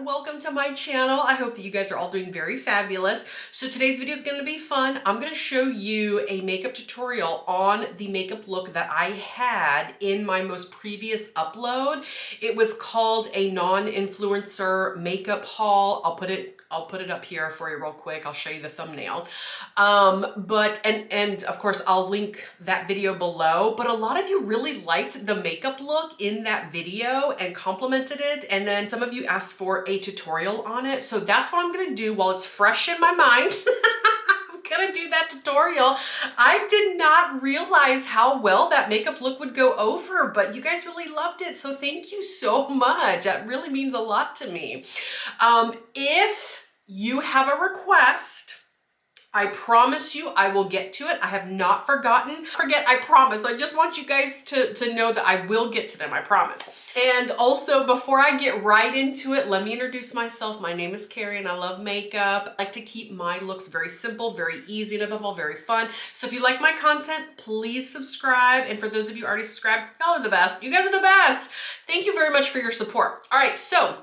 welcome to my channel. I hope that you guys are all doing very fabulous. So today's video is going to be fun. I'm going to show you a makeup tutorial on the makeup look that I had in my most previous upload. It was called a non-influencer makeup haul. I'll put it up here for you real quick. I'll show you the thumbnail. And of course I'll link that video below, but a lot of you really liked the makeup look in that video and complimented it. And then some of you asked for a tutorial on it. So that's what I'm going to do while it's fresh in my mind. I'm going to do that tutorial. I did not realize how well that makeup look would go over, but you guys really loved it. So thank you so much. That really means a lot to me. If you have a request, I promise you I will get to it. I have not forgotten. I promise. I just want you guys to know that I will get to them, I promise. And also, before I get right into it, let me introduce myself. My name is Carrie and I love makeup. I like to keep my looks very simple, very easy, and above all, very fun. So if you like my content, please subscribe. And for those of you already subscribed, y'all are the best. You guys are the best. Thank you very much for your support. All right, so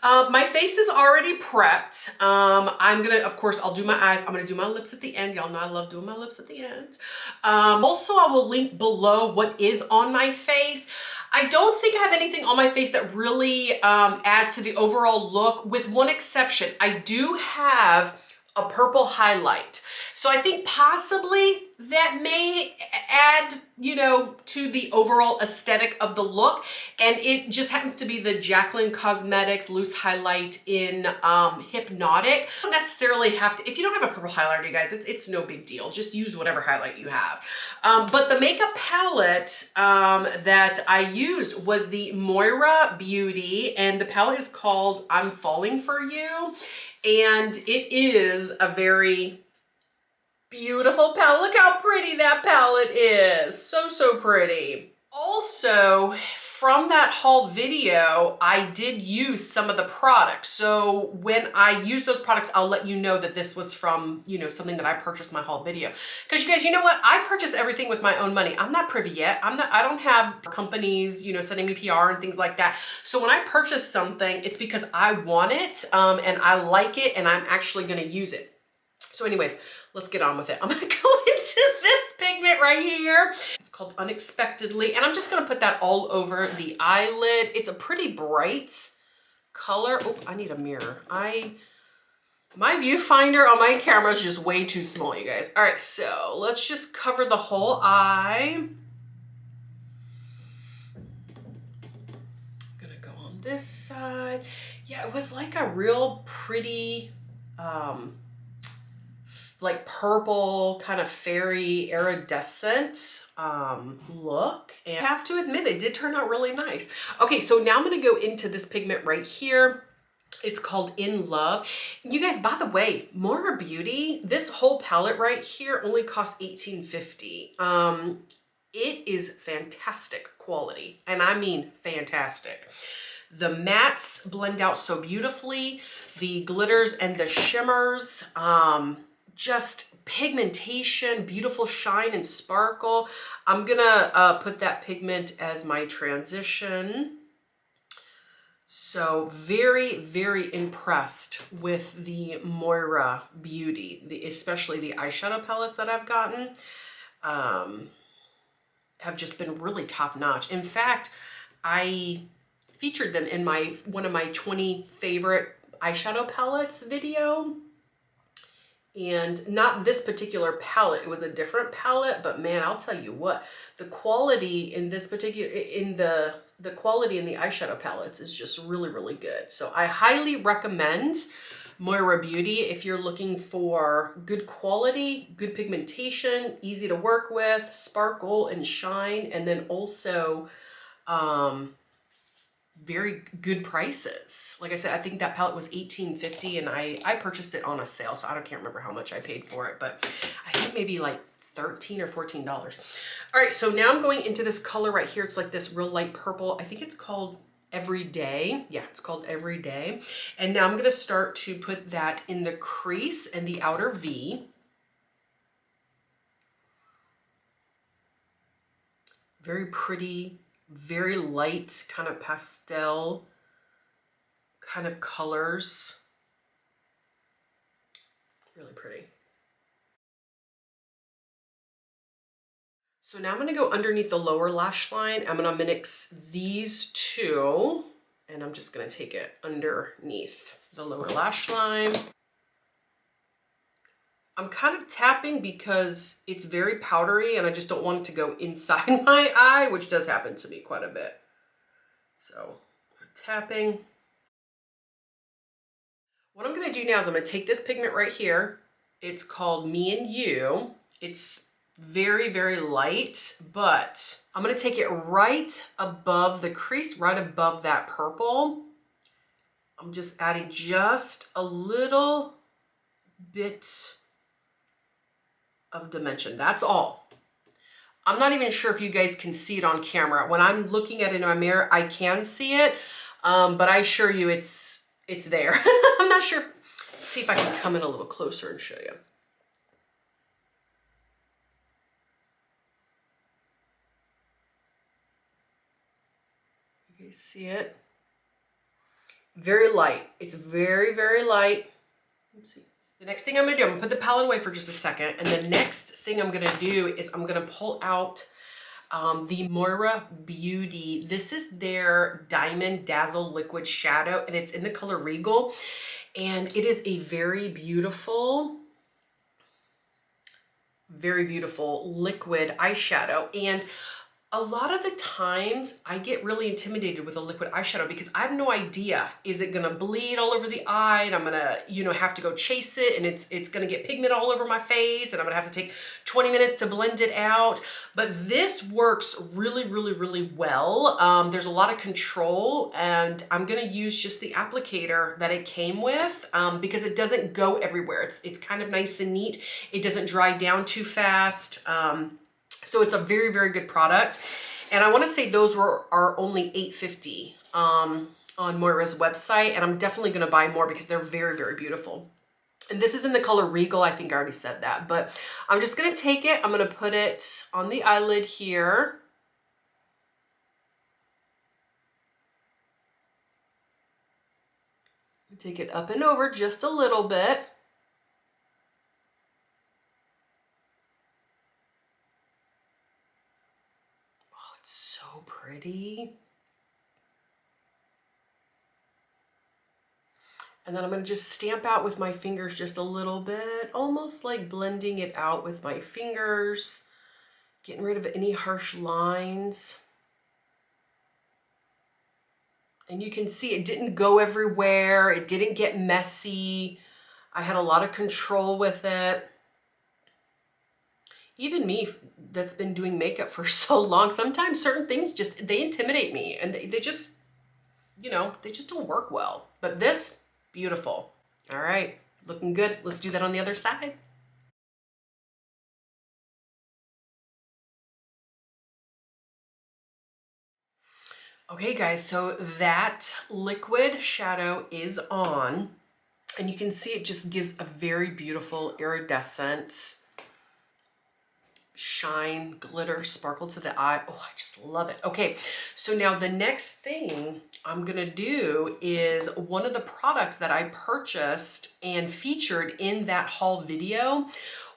my face is already prepped. I'm gonna, of course, I'll do my eyes. I'm gonna do my lips at the end. Y'all know I love doing my lips at the end. Also, I will link below what is on my face. I don't think I have anything on my face that really adds to the overall look, with one exception. I do have a purple highlight. So I think possibly that may add, to the overall aesthetic of the look. And it just happens to be the Jaclyn Cosmetics loose highlight in Hypnotic. You don't necessarily have to, if you don't have a purple highlighter, you guys, it's no big deal. Just use whatever highlight you have. But the makeup palette that I used was the Moira Beauty, and the palette is called I'm Falling For You. And it is a very beautiful palette. Look how pretty that palette is. So pretty. Also, from that haul video, I did use some of the products. So when I use those products, I'll let you know that this was from, something that I purchased my haul video. Because you guys, you know what? I purchase everything with my own money. I'm not privy yet. I don't have companies, sending me PR and things like that. So when I purchase something, it's because I want it and I like it and I'm actually going to use it. So anyways, let's get on with it. I'm gonna go into this pigment right here. It's called Unexpectedly, and I'm just gonna put that all over the eyelid. It's a pretty bright color. Oh, I need a mirror. My viewfinder on my camera is just way too small, you guys. All right, so let's just cover the whole eye. I'm gonna go on this side. Yeah, it was like a real pretty, like purple, kind of fairy iridescent look. And I have to admit, it did turn out really nice. Okay, so now I'm gonna go into this pigment right here. It's called In Love. You guys, by the way, Moira Beauty, this whole palette right here only cost $18.50. It is fantastic quality, and I mean fantastic. The mattes blend out so beautifully. The glitters and the shimmers, just pigmentation, beautiful shine and sparkle. I'm gonna put that pigment as my transition. So very impressed with the Moira Beauty, especially the eyeshadow palettes that I've gotten have just been really top notch. In fact, I featured them in one of my 20 favorite eyeshadow palettes video. And not this particular palette, it was a different palette, but man, I'll tell you what, the quality in this particular, the quality in the eyeshadow palettes is just really good. So I highly recommend Moira Beauty if you're looking for good quality, good pigmentation, easy to work with, sparkle and shine, and then also very good prices. Like I said, I think that palette was $18.50 and I purchased it on a sale, so I can't remember how much I paid for it, but I think maybe like $13 or $14. All right, so now I'm going into this color right here. It's like this real light purple. I think it's called Everyday. Yeah, it's called Everyday. And now I'm gonna start to put that in the crease and the outer V. Very pretty, very light kind of pastel kind of colors. Really pretty. So now I'm gonna go underneath the lower lash line. I'm gonna mix these two, and I'm just gonna take it underneath the lower lash line. I'm kind of tapping because it's very powdery and I just don't want it to go inside my eye, which does happen to me quite a bit. So tapping. What I'm gonna do now is I'm gonna take this pigment right here. It's called Me and You. It's very, very light, but I'm gonna take it right above the crease, right above that purple. I'm just adding just a little bit of dimension. That's all. I'm not even sure if you guys can see it on camera. When I'm looking at it in my mirror, I can see it, but I assure you it's there. I'm not sure. Let's see if I can come in a little closer and show you. You guys see it? Very light. It's very, very light. Let's see. The next thing I'm gonna do, I'm gonna put the palette away for just a second, and the next thing I'm gonna do is I'm gonna pull out the Moira Beauty. This is their Diamond Dazzle Liquid Shadow, and it's in the color Regal, and it is a very beautiful liquid eyeshadow. And a lot of the times I get really intimidated with a liquid eyeshadow because I have no idea, is it gonna bleed all over the eye and I'm gonna, you know, have to go chase it and it's gonna get pigment all over my face and I'm gonna have to take 20 minutes to blend it out. But this works really, really, really well. There's a lot of control, and I'm gonna use just the applicator that it came with because it doesn't go everywhere. It's kind of nice and neat. It doesn't dry down too fast. So it's a very, very good product. And I want to say those are only $8.50 on Moira's website. And I'm definitely going to buy more because they're very, very beautiful. And this is in the color Regal. I think I already said that. But I'm just going to take it. I'm going to put it on the eyelid here. Take it up and over just a little bit. So pretty. And then I'm going to just stamp out with my fingers just a little bit, almost like blending it out with my fingers, getting rid of any harsh lines. And you can see it didn't go everywhere. It didn't get messy. I had a lot of control with it. Even me that's been doing makeup for so long, sometimes certain things just, they intimidate me and they just, you know, they just don't work well. But this, beautiful. All right, looking good. Let's do that on the other side. Okay guys, so that liquid shadow is on, and you can see it just gives a very beautiful iridescent shine, glitter, sparkle to the eye. Oh, I just love it. Okay, so now the next thing I'm gonna do is one of the products that I purchased and featured in that haul video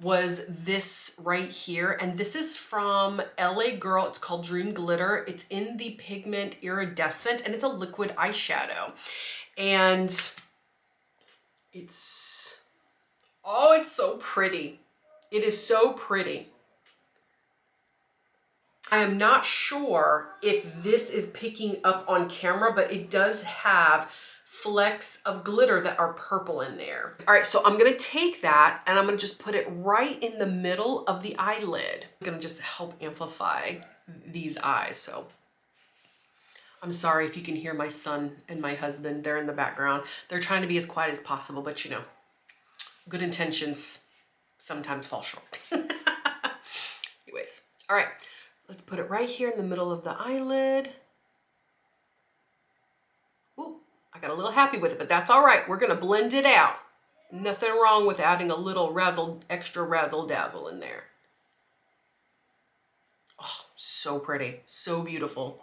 was this right here. And this is from LA Girl. It's called Dream Glitter. It's in the pigment iridescent, and it's a liquid eyeshadow. And it's, oh, it's so pretty. It is so pretty. I am not sure if this is picking up on camera, but it does have flecks of glitter that are purple in there. All right, so I'm gonna take that and I'm gonna just put it right in the middle of the eyelid. I'm gonna just help amplify these eyes. So I'm sorry if you can hear my son and my husband, they're in the background. They're trying to be as quiet as possible, but you know, good intentions sometimes fall short. Anyways, all right. Let's put it right here in the middle of the eyelid. Ooh, I got a little happy with it, but that's all right. We're gonna blend it out. Nothing wrong with adding a little extra razzle dazzle in there. Oh, so pretty, so beautiful.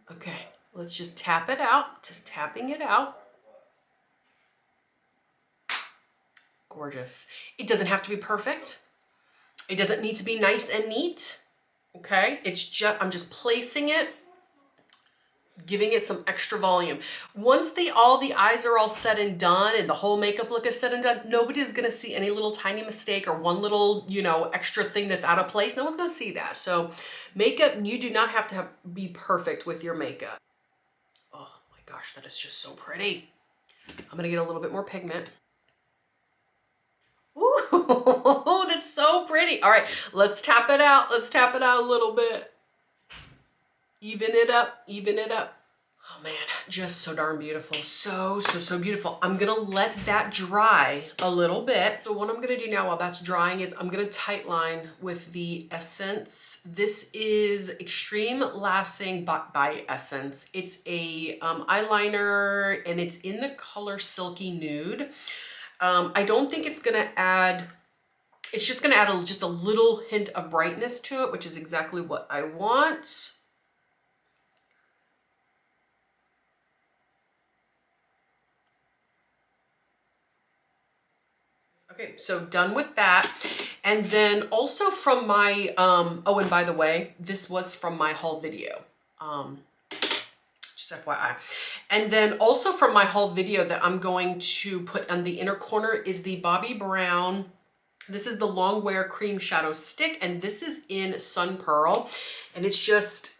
Okay, let's just tap it out, just tapping it out. Gorgeous. It doesn't have to be perfect. It doesn't need to be nice and neat. Okay, it's just, I'm just placing it, giving it some extra volume. Once all the eyes are all said and done and the whole makeup look is said and done, nobody's gonna see any little tiny mistake or one little, you know, extra thing that's out of place. No one's gonna see that. So makeup, you do not have to be perfect with your makeup. Oh my gosh, that is just so pretty. I'm gonna get a little bit more pigment. Ooh, that's so pretty. All right, let's tap it out. Let's tap it out a little bit. Even it up, even it up. Oh man, just so darn beautiful. So beautiful. I'm gonna let that dry a little bit. So what I'm gonna do now while that's drying is I'm gonna tight line with the Essence. This is Extreme Lasting by Essence. It's a eyeliner and it's in the color Silky Nude. I don't think it's gonna add, it's just gonna add just a little hint of brightness to it, which is exactly what I want. Okay, so done with that. And then also from my, oh, and by the way, this was from my haul video. Just FYI. And then also from my haul video that I'm going to put on the inner corner is the Bobbi Brown. This is the Long Wear Cream Shadow Stick, and this is in Sun Pearl. And it's just,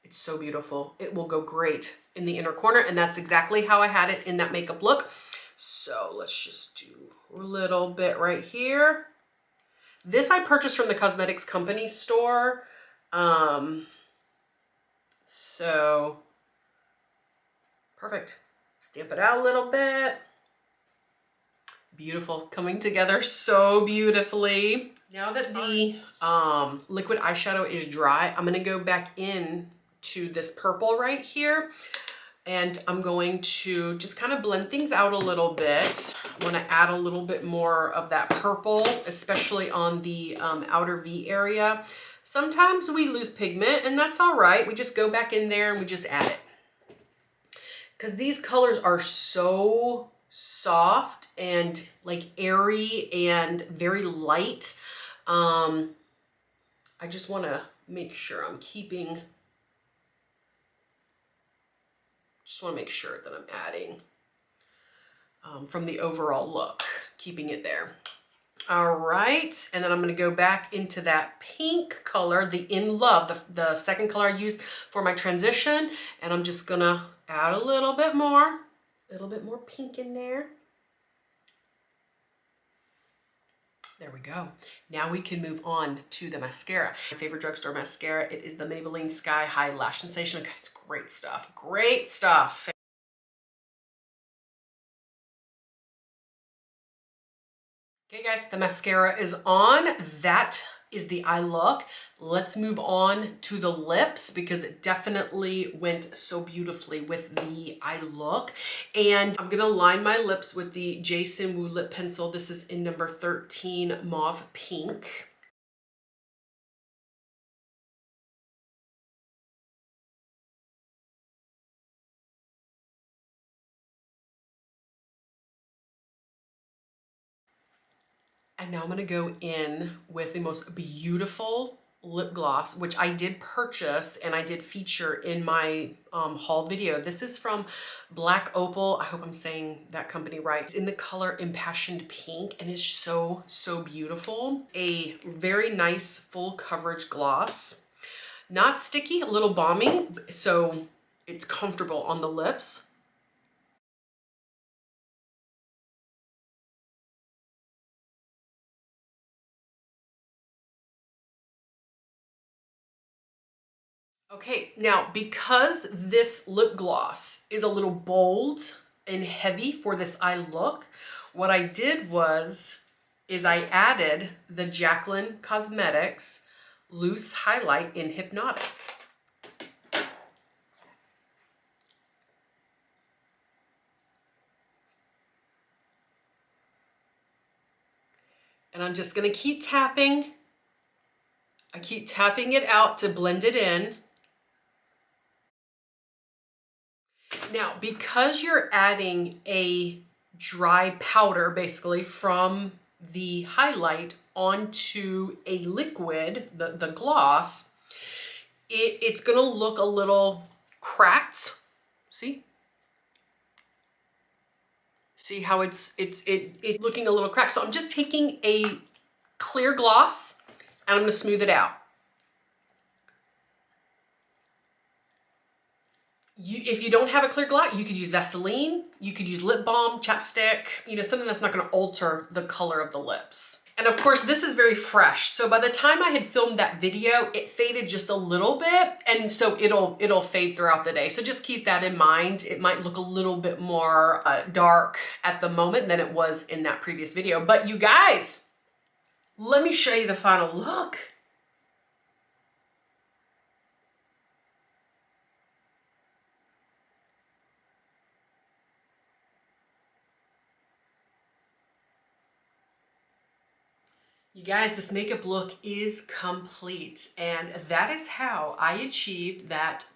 it's so beautiful. It will go great in the inner corner, and that's exactly how I had it in that makeup look. So let's just do a little bit right here. This I purchased from the Cosmetics Company store. So perfect. Stamp it out a little bit. Beautiful, coming together so beautifully. Now that the liquid eyeshadow is dry, I'm gonna go back in to this purple right here. And I'm going to just kind of blend things out a little bit. I want to add a little bit more of that purple, especially on the outer V area. Sometimes we lose pigment and that's all right. We just go back in there and we just add it. Because these colors are so soft and like airy and very light. I just want to make sure I'm keeping... Just want to make sure that I'm adding from the overall look, keeping it there. All right, and then I'm going to go back into that pink color, the In Love, the second color I used for my transition, and I'm just going to add a little bit more pink in there. There we go. Now we can move on to the mascara. My favorite drugstore mascara, it is the Maybelline Sky High Lash Sensation. Okay, it's great stuff, great stuff. Okay guys, the mascara is on. That is the eye look. Let's move on to the lips because it definitely went so beautifully with the eye look. And I'm gonna line my lips with the Jason Wu lip pencil. This is in number 13 Mauve Pink. And now I'm gonna go in with the most beautiful lip gloss, which I did purchase and I did feature in my haul video. This is from Black Opal. I hope I'm saying that company right. It's in the color Impassioned Pink and it's so beautiful. A very nice full coverage gloss. Not sticky, a little balmy, so it's comfortable on the lips. Okay, now because this lip gloss is a little bold and heavy for this eye look, what I did is I added the Jaclyn Cosmetics Loose Highlight in Hypnotic. And I'm just gonna keep tapping. I keep tapping it out to blend it in. Now, because you're adding a dry powder basically from the highlight onto a liquid, the gloss, it's gonna look a little cracked. See? See how it's looking a little cracked. So I'm just taking a clear gloss and I'm gonna smooth it out. If you don't have a clear gloss, you could use Vaseline, you could use lip balm, chapstick, you know, something that's not gonna alter the color of the lips. And of course, this is very fresh. So by the time I had filmed that video, it faded just a little bit. And so it'll fade throughout the day. So just keep that in mind. It might look a little bit more dark at the moment than it was in that previous video. But you guys, let me show you the final look. You guys, this makeup look is complete, and that is how I achieved that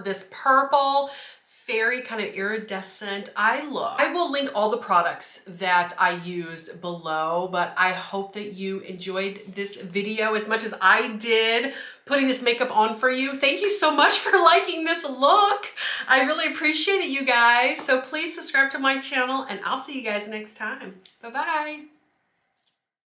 this purple fairy kind of iridescent eye look. I will link all the products that I used below, but I hope that you enjoyed this video as much as I did putting this makeup on for you. Thank you so much for liking this look. I really appreciate it, you guys. So please subscribe to my channel, and I'll see you guys next time. Bye-bye.